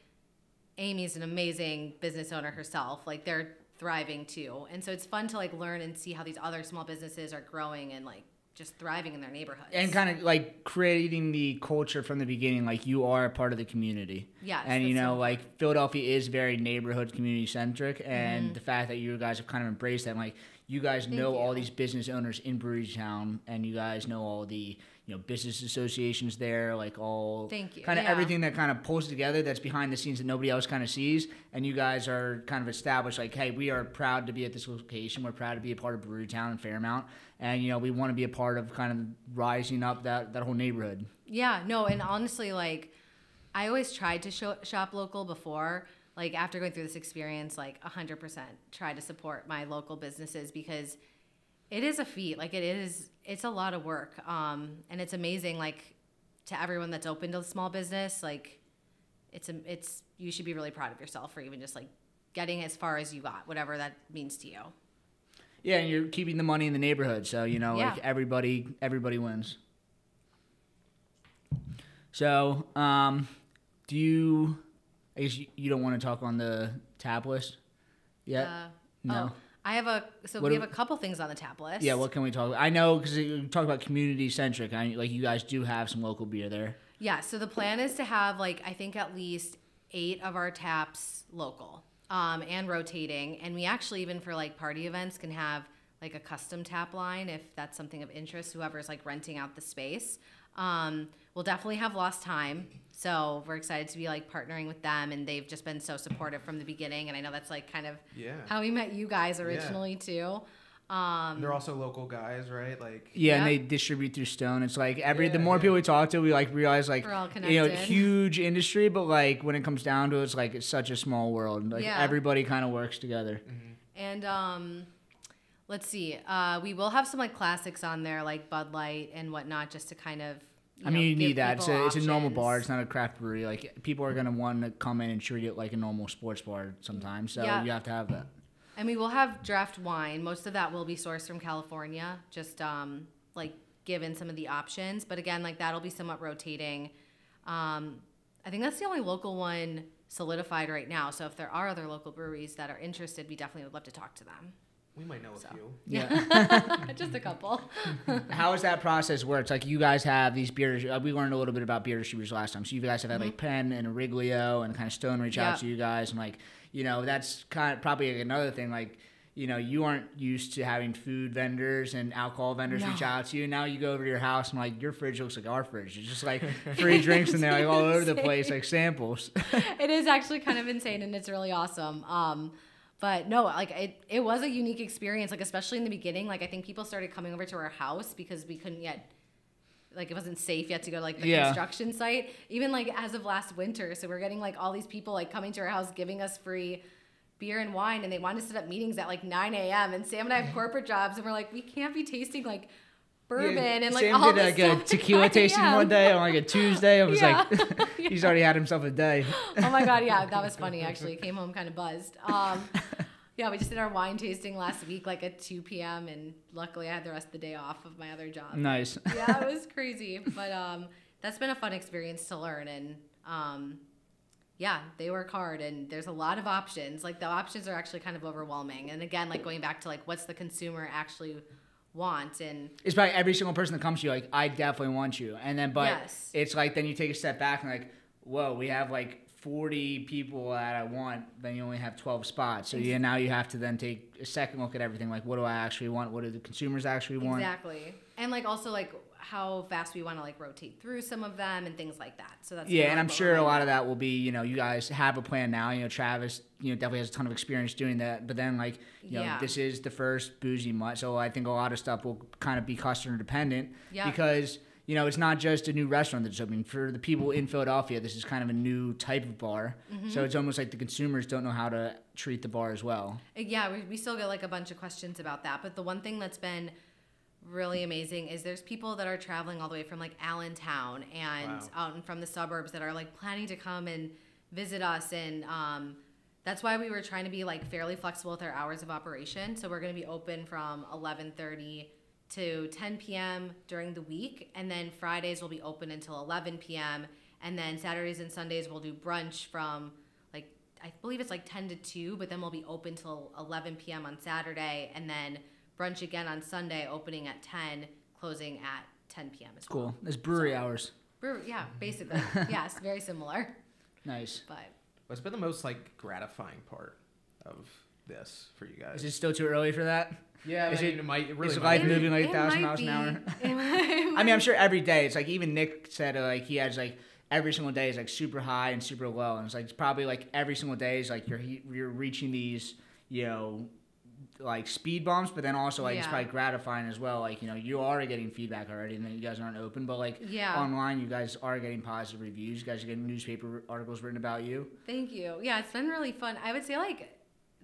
Amy's an amazing business owner herself. Like they're thriving too, and so it's fun to like learn and see how these other small businesses are growing and like just thriving in their neighborhoods. And kind of like creating the culture from the beginning, like you are a part of the community. Yes. And you know, like Philadelphia is very neighborhood community centric, and the fact that you guys have kind of embraced that, like you guys know all these business owners in Brewerytown, and you guys know all the, you know, business associations there, like all kind of everything that kind of pulls together that's behind the scenes that nobody else kind of sees. And you guys are kind of established like, hey, we are proud to be at this location. We're proud to be a part of Brewerytown and Fairmount. And, you know, we want to be a part of kind of rising up that whole neighborhood. Yeah, no, and honestly, like, I always tried to shop local before. Like, after going through this experience, like, 100% try to support my local businesses, because it is a feat. Like, it's a lot of work. And it's amazing, like, to everyone that's open to a small business, like, you should be really proud of yourself for even just, like, getting as far as you got, whatever that means to you. Yeah, and you're keeping the money in the neighborhood, so, you know, like, everybody wins. So, do you... I guess you don't want to talk on the tap list yet? No. We have a couple things on the tap list. Yeah, what can we talk about? I know, because we talk about community-centric. Like, you guys do have some local beer there. Yeah, so the plan is to have, like, I think at least 8 of our taps local and rotating. And we actually, even for, like, party events, can have, like, a custom tap line if that's something of interest, whoever's, like, renting out the space. We'll definitely have Lost Time. So we're excited to be like partnering with them, and they've just been so supportive from the beginning. And I know that's like kind of how we met you guys originally too. They're also local guys, right? Like and they distribute through Stone. It's like the more people we talk to, we like realize like, we're all connected. You know, huge industry, but like when it comes down to it, it's like it's such a small world. Like everybody kind of works together. And let's see, we will have some like classics on there, like Bud Light and whatnot, just to kind of. You need that. It's a normal bar. It's not a craft brewery. Like people are gonna want to come in and treat it like a normal sports bar sometimes. So you have to have that. And we will have draft wine. Most of that will be sourced from California. Just like given some of the options, but again, like that'll be somewhat rotating. I think that's the only local one solidified right now. So if there are other local breweries that are interested, we definitely would love to talk to them. We might know a few. Yeah. Just a couple. How has that process worked? Like you guys have these beers. We learned a little bit about beer distributors last time. So you guys have had like Penn and Origlio and kind of Stone reach out to you guys. And like, you know, that's kind of probably like another thing. Like, you know, you aren't used to having food vendors and alcohol vendors reach out to you. Now you go over to your house and like your fridge looks like our fridge. It's just like free drinks in there like all over the place, like samples. It is actually kind of insane, and it's really awesome. But no, like it was a unique experience, like especially in the beginning. Like I think people started coming over to our house because we couldn't yet, like it wasn't safe yet to go to like the construction site. Even like as of last winter, so we're getting like all these people like coming to our house giving us free beer and wine, and they wanted to set up meetings at like 9 a.m. And Sam and I have corporate jobs, and we're like, we can't be tasting like bourbon and like Sam all did this like a tequila tasting one day on like a Tuesday. I was like, Yeah. He's already had himself a day. Oh my God, yeah, that was funny actually. Came home kind of buzzed. Yeah, we just did our wine tasting last week, like at 2 p.m. And luckily I had the rest of the day off of my other job. Nice. Yeah, it was crazy. But that's been a fun experience to learn. And yeah, they work hard, and there's a lot of options. Like the options are actually kind of overwhelming. And again, like going back to like what's the consumer actually want. And it's probably every single person that comes to you, like, I definitely want you. And then, but yes. it's like, then you take a step back and like, whoa, we have like 40 people that I want, then you only have 12 spots. So yeah, now you have to then take a second look at everything. Like, what do I actually want? What do the consumers actually want? Exactly. And like also like how fast we want to like rotate through some of them and things like that. So that's and I'm sure a lot of that will be, you guys have a plan now. Travis, definitely has a ton of experience doing that. But then like, this is the first Boozy Mutt, so I think a lot of stuff will kind of be customer dependent because it's not just a new restaurant that's opening. For the people in Philadelphia, this is kind of a new type of bar. Mm-hmm. So it's almost like the consumers don't know how to treat the bar as well. Yeah, we still get like a bunch of questions about that. But the one thing that's been really amazing is there's people that are traveling all the way from like Allentown and out and from the suburbs that are like planning to come and visit us. And that's why we were trying to be like fairly flexible with our hours of operation. So we're going to be open from 11:30 to 10 p.m. during the week, and then Fridays will be open until 11 p.m. and then Saturdays and Sundays we'll do brunch from like, I believe it's like 10 to 2, but then we'll be open till 11 p.m. on Saturday, and then brunch again on Sunday, opening at 10, closing at 10 p.m. as well. Cool. There's brewery hours. Yeah, basically. Yes, very similar. Nice. But what's been the most like gratifying part of this for you guys? Is it still too early for that? Yeah, it might. It really is might life moving like 1,000 miles an hour? I mean, I'm sure every day. It's like even Nick said like he has like every single day is like super high and super low, and it's probably like every single day is like you're reaching these like speed bumps, but then also like it's probably gratifying as well. Like you are getting feedback already, and then you guys aren't open, but like online you guys are getting positive reviews. You guys are getting newspaper articles written about you. Thank you. Yeah, it's been really fun. I would say like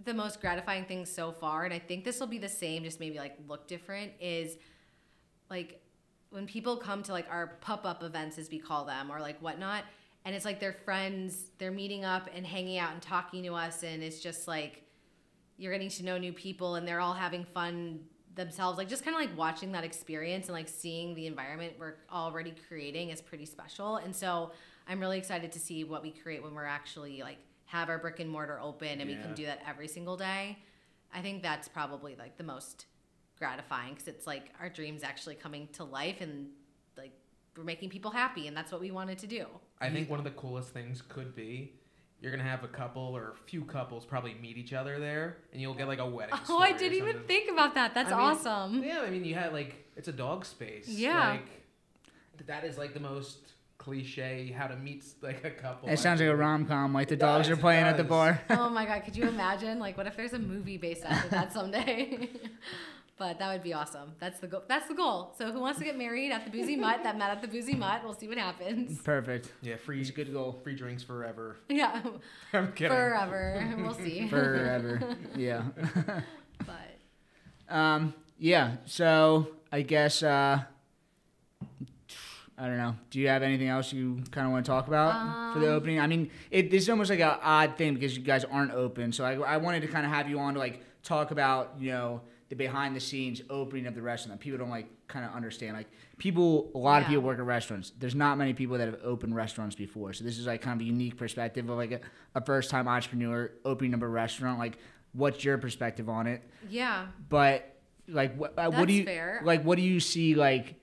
the most gratifying thing so far, and I think this will be the same, just maybe like look different, is like when people come to like our pop-up events as we call them, or like whatnot, and it's like their friends, they're meeting up and hanging out and talking to us, and it's just like you're getting to know new people and they're all having fun themselves. Like just kind of like watching that experience and like seeing the environment we're already creating is pretty special. And so I'm really excited to see what we create when we're actually like have our brick and mortar open and we can do that every single day. I think that's probably like the most gratifying, because it's like our dreams actually coming to life, and like we're making people happy, and that's what we wanted to do. I think one of the coolest things could be you're going to have a couple or a few couples probably meet each other there, and you'll get like a wedding story. Oh, I didn't even think about that. That's awesome. Yeah, I mean, you had like, it's a dog space. Yeah. Like, that is like the most cliche how to meet like a couple. It sounds like a rom-com, like the dogs are playing at the bar. Oh my God, could you imagine? Like, what if there's a movie based off that someday? But that would be awesome. That's the goal. That's the goal. So who wants to get married at the Boozy Mutt that met at the Boozy Mutt? We'll see what happens. Perfect. Yeah, it's a good goal. Free drinks forever. Yeah. I'm kidding. Forever. We'll see. Forever. Yeah. But. Yeah. So I guess I don't know. Do you have anything else you kind of want to talk about for the opening? I mean, this is almost like an odd thing because you guys aren't open. So I wanted to kind of have you on to like talk about the behind the scenes opening of the restaurant that people don't like kind of understand. Like a lot of people work at restaurants. There's not many people that have opened restaurants before. So this is like kind of a unique perspective of like a first time entrepreneur opening up a restaurant. Like what's your perspective on it? Yeah. But like what do you fair. Like what do you see like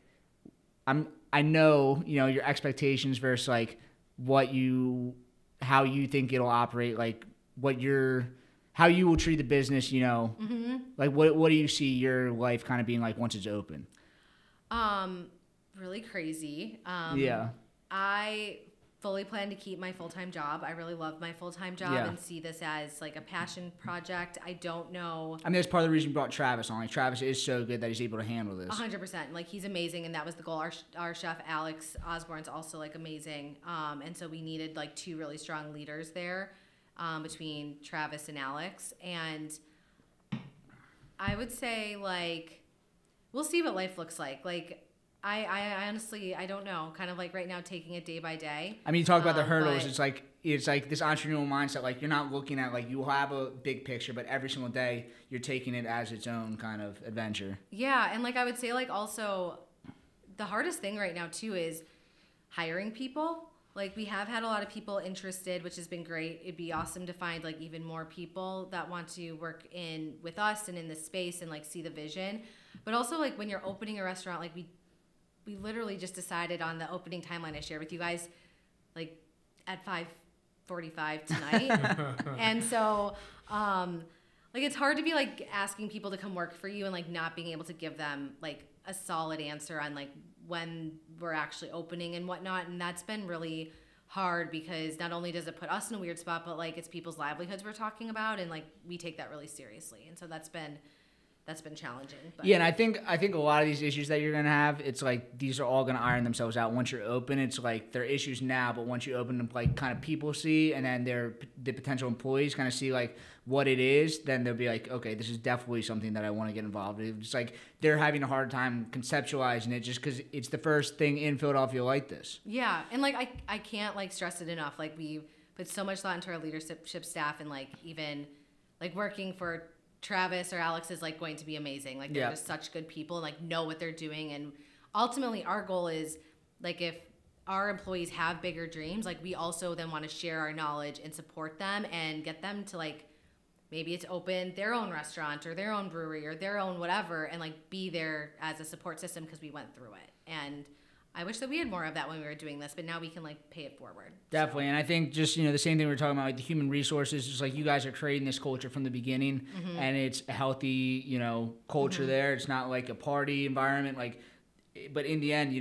I know, your expectations versus like how you think it'll operate, like how you will treat the business, Mm-hmm. Like what do you see your life kind of being like once it's open? Really crazy. Yeah. I fully plan to keep my full-time job. I really love my full-time job and see this as like a passion project. I don't know. I mean, that's part of the reason we brought Travis on. Like Travis is so good that he's able to handle this. 100%. Like he's amazing, and that was the goal. Our chef Alex Osborne's also like amazing. And so we needed like two really strong leaders there. Between Travis and Alex, and I would say like we'll see what life looks like. Like I honestly I don't know. Kind of like right now, taking it day by day. I mean, you talk about the hurdles. It's like this entrepreneurial mindset. Like you're not looking at like you will have a big picture, but every single day you're taking it as its own kind of adventure. Yeah, and like I would say like also the hardest thing right now too is hiring people. Like, we have had a lot of people interested, which has been great. It'd be awesome to find, like, even more people that want to work with us and in this space and, like, see the vision. But also, like, when you're opening a restaurant, like, we literally just decided on the opening timeline I shared with you guys, like, at 5:45 tonight. And so, like, it's hard to be, like, asking people to come work for you and, like, not being able to give them, like, a solid answer on, like, when we're actually opening and whatnot. And that's been really hard because not only does it put us in a weird spot, but, like, it's people's livelihoods we're talking about, and, like, we take that really seriously. And so that's been challenging. But. Yeah, and I think a lot of these issues that you're gonna have, it's like these are all gonna iron themselves out once you're open. It's like they're issues now, but once you open them, like, kind of people see, and then the potential employees kind of see, like, what it is, then they'll be like, okay, this is definitely something that I want to get involved in. It's like they're having a hard time conceptualizing it just because it's the first thing in Philadelphia like this. Yeah, and, like, I can't, like, stress it enough. Like, we put so much thought into our leadership staff, and, like, even, like, working for Travis or Alex is, like, going to be amazing. Like, they're just such good people and, like, know what they're doing. And ultimately our goal is, like, if our employees have bigger dreams, like, we also then want to share our knowledge and support them and get them to, like, maybe it's open their own restaurant or their own brewery or their own whatever, and, like, be there as a support system because we went through it. And I wish that we had more of that when we were doing this, but now we can, like, pay it forward. Definitely. So. And I think just, the same thing we were talking about, like, the human resources, just like you guys are creating this culture from the beginning, and it's a healthy, culture there. It's not like a party environment, like, but in the end,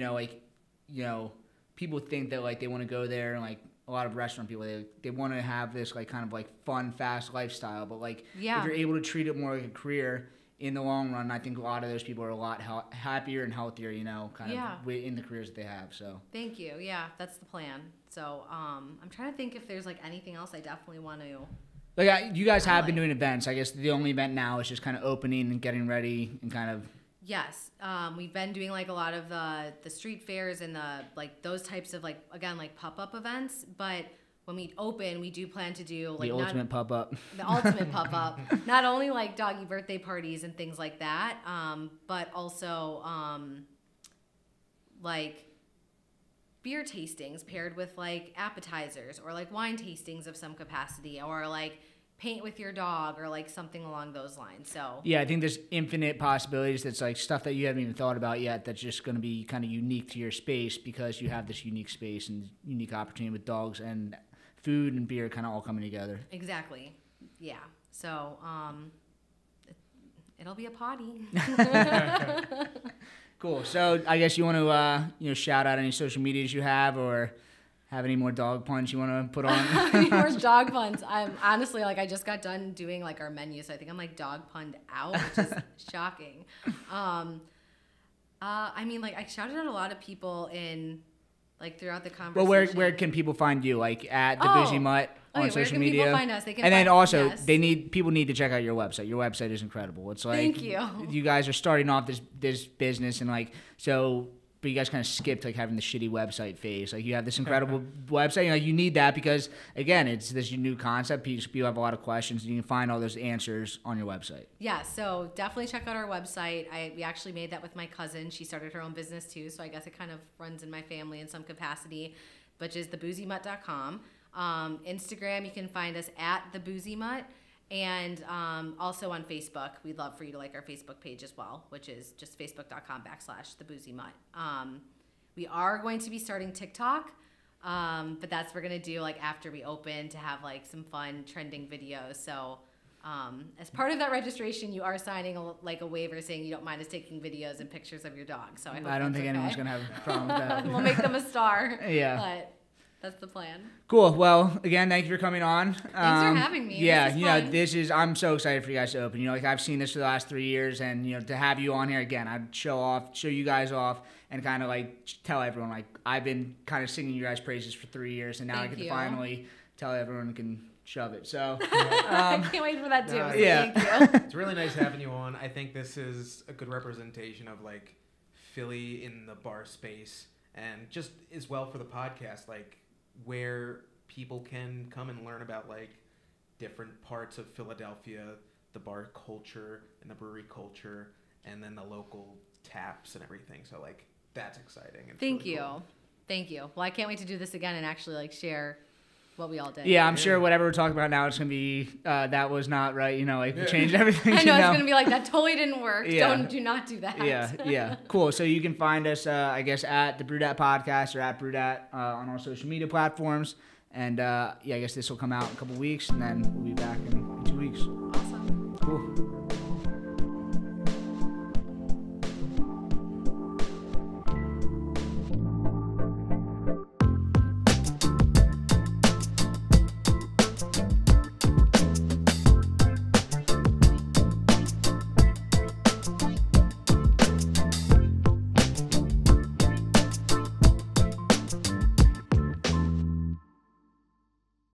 people think that, like, they want to go there, and, like, a lot of restaurant people, they want to have this, like, kind of, like, fun, fast lifestyle, but, like, if you're able to treat it more like a career, in the long run, I think a lot of those people are a lot happier and healthier, kind of in the careers that they have. So thank you. Yeah, that's the plan. So I'm trying to think if there's, like, anything else I definitely want to. Like, you guys have been doing events. I guess the only event now is just kind of opening and getting ready and kind of. Yes, we've been doing, like, a lot of the street fairs and like, those types of, like, again, like, pop-up events, but. When we open, we do plan to do, like, the ultimate pop-up. The ultimate pop-up. Not only, like, doggy birthday parties and things like that, but also, like, beer tastings paired with, like, appetizers, or, like, wine tastings of some capacity, or, like, paint with your dog, or, like, something along those lines. So yeah, I think there's infinite possibilities. That's, like, stuff that you haven't even thought about yet. That's just going to be kind of unique to your space because you have this unique space and unique opportunity with dogs and food and beer kind of all coming together. Exactly. Yeah. So it'll be a potty. Cool. So I guess you want to shout out any social medias you have, or have any more dog puns you want to put on? Any more dog puns? I'm honestly, like, I just got done doing, like, our menu, so I think I'm, like, dog punned out, which is shocking. I mean, like, I shouted out a lot of people in, like, throughout the conversation. Well, where can people find you? Like, at the Boozy Mutt on social media. Where can people find us? They can. And then also, people need to check out your website. Your website is incredible. It's like, thank you. You guys are starting off this business, and, like, so. But you guys kind of skipped, like, having the shitty website phase. Like, you have this incredible website. You need that because, again, it's this new concept. People have a lot of questions, and you can find all those answers on your website. Yeah, so definitely check out our website. We actually made that with my cousin. She started her own business too, so I guess it kind of runs in my family in some capacity, which is theboozymutt.com. Instagram, you can find us at theboozymutt. And also on Facebook, we'd love for you to like our Facebook page as well, which is just facebook.com/theboozymutt. We are going to be starting TikTok, but we're going to do, like, after we open, to have, like, some fun trending videos. So as part of that registration, you are signing a waiver saying you don't mind us taking videos and pictures of your dog. So I don't think anyone's going to have a problem with that. We'll make them a star. Yeah. But that's the plan. Cool. Well, again, thank you for coming on. Thanks for having me. Yeah, I'm so excited for you guys to open. Like, I've seen this for the last 3 years, and, to have you on here again, I'd show you guys off and kind of, like, tell everyone, like, I've been kind of singing you guys' praises for 3 years, and now I get to finally tell everyone who can shove it. So I can't wait for that too. Yeah. Thank you. It's really nice having you on. I think this is a good representation of, like, Philly in the bar space, and just as well for the podcast, like, where people can come and learn about, like, different parts of Philadelphia, the bar culture and the brewery culture, and then the local taps and everything. So, like, that's exciting. Thank you. Cool. Thank you. Well, I can't wait to do this again and actually like share what we all did. Yeah, I'm sure whatever we're talking about now, it's going to be, that was not right. You know, like we changed everything. I know, it's going to be like, that totally didn't work. Yeah. Do not do that. Yeah. Cool. So you can find us, I guess, at the Brewdat Podcast or at Brewdat on all social media platforms. And I guess this will come out in a couple weeks, and then we'll be back in 2 weeks.